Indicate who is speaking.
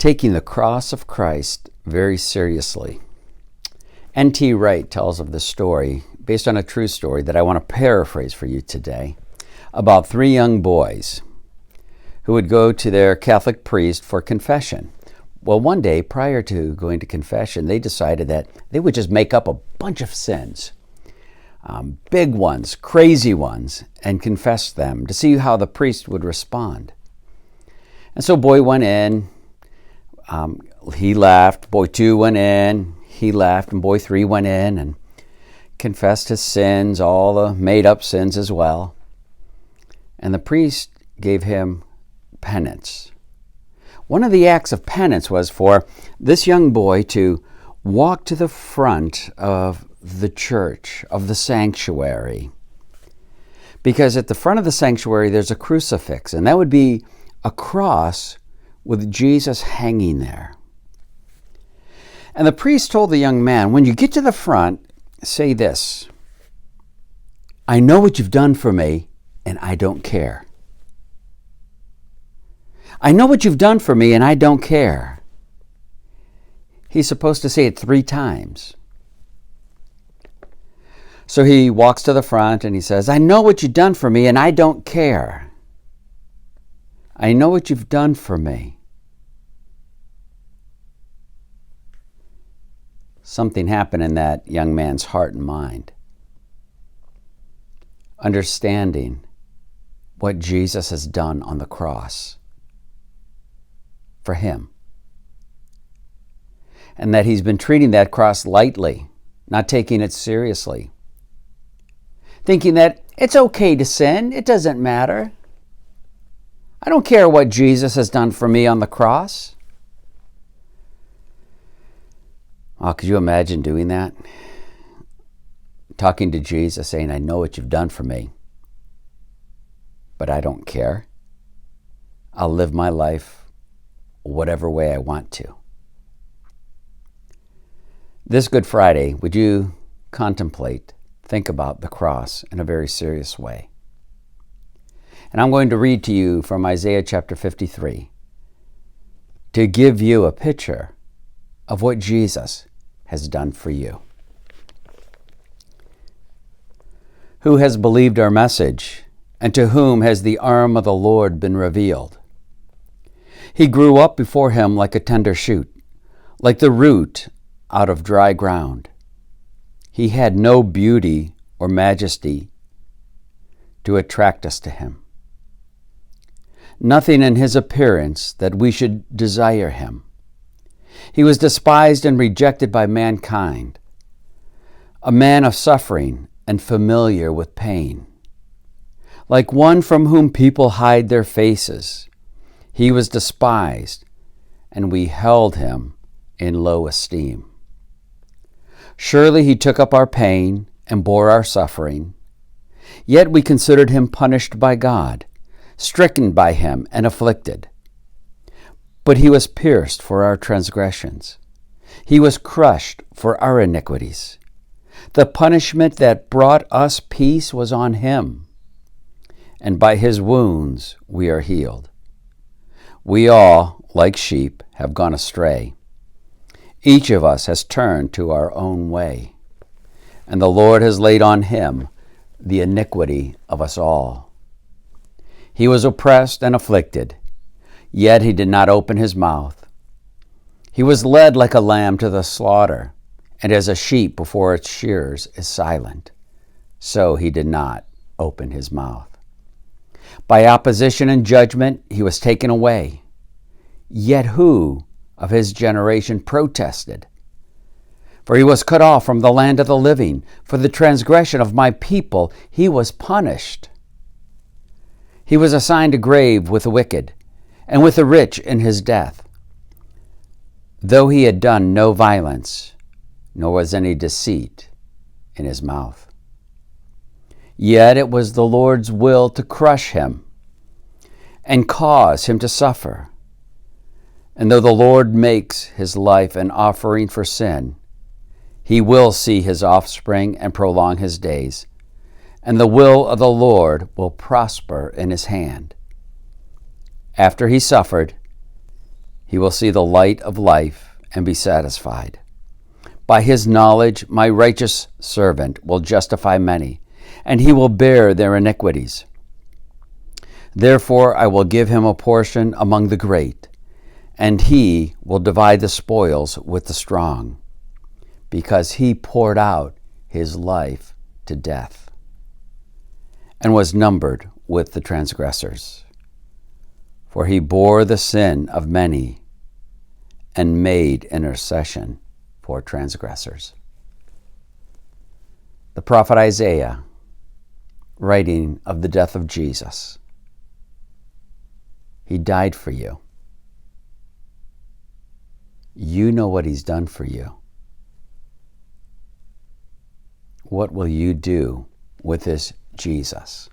Speaker 1: taking the cross of Christ very seriously. N.T. Wright tells of this story, based on a true story that I want to paraphrase for you today, about 3 young boys who would go to their Catholic priest for confession. Well, one day, prior to going to confession, they decided that they would just make up a bunch of sins, big ones, crazy ones, and confess them to see how the priest would respond. And so boy 1 went in, he left. Boy 2 went in, he left, and boy 3 went in and confessed his sins, all the made-up sins as well. And the priest gave him penance. One of the acts of penance was for this young boy to walk to the front of the church, of the sanctuary. Because at the front of the sanctuary there's a crucifix, and that would be a cross with Jesus hanging there. And the priest told the young man, when you get to the front, say this: I know what you've done for me, and I don't care. I know what you've done for me, and I don't care. He's supposed to say it 3 times. So he walks to the front and he says, I know what you've done for me, and I don't care. I know what you've done for me. Something happened in that young man's heart and mind. Understanding what Jesus has done on the cross for him. And that he's been treating that cross lightly, not taking it seriously. Thinking that it's okay to sin, it doesn't matter. I don't care what Jesus has done for me on the cross. Oh, could you imagine doing that? Talking to Jesus, saying, I know what you've done for me, but I don't care. I'll live my life whatever way I want to. This Good Friday, would you think about the cross in a very serious way? And I'm going to read to you from Isaiah chapter 53 to give you a picture of what Jesus has done for you. Who has believed our message, and to whom has the arm of the Lord been revealed? He grew up before him like a tender shoot, like the root out of dry ground. He had no beauty or majesty to attract us to him. Nothing in his appearance that we should desire him. He was despised and rejected by mankind, a man of suffering and familiar with pain. Like one from whom people hide their faces, he was despised, and we held him in low esteem. Surely he took up our pain and bore our suffering, yet we considered him punished by God, stricken by him and afflicted. But he was pierced for our transgressions. He was crushed for our iniquities. The punishment that brought us peace was on him, and by his wounds we are healed. We all, like sheep, have gone astray. Each of us has turned to our own way, and the Lord has laid on him the iniquity of us all. He was oppressed and afflicted, yet he did not open his mouth. He was led like a lamb to the slaughter, and as a sheep before its shearers is silent, so he did not open his mouth. By opposition and judgment he was taken away. Yet who of his generation protested? For he was cut off from the land of the living. For the transgression of my people he was punished. He was assigned a grave with the wicked, and with the rich in his death. Though he had done no violence, nor was any deceit in his mouth. Yet it was the Lord's will to crush him and cause him to suffer. And though the Lord makes his life an offering for sin, he will see his offspring and prolong his days, and the will of the Lord will prosper in his hand. After he suffered, He will see the light of life and be satisfied. By his knowledge, my righteous servant will justify many, and he will bear their iniquities. Therefore I will give him a portion among the great, and he will divide the spoils with the strong, because he poured out his life to death, and was numbered with the transgressors. For he bore the sin of many, and made intercession for transgressors. The prophet Isaiah, writing of the death of Jesus. He died for you. You know what he's done for you. What will you do with this Jesus?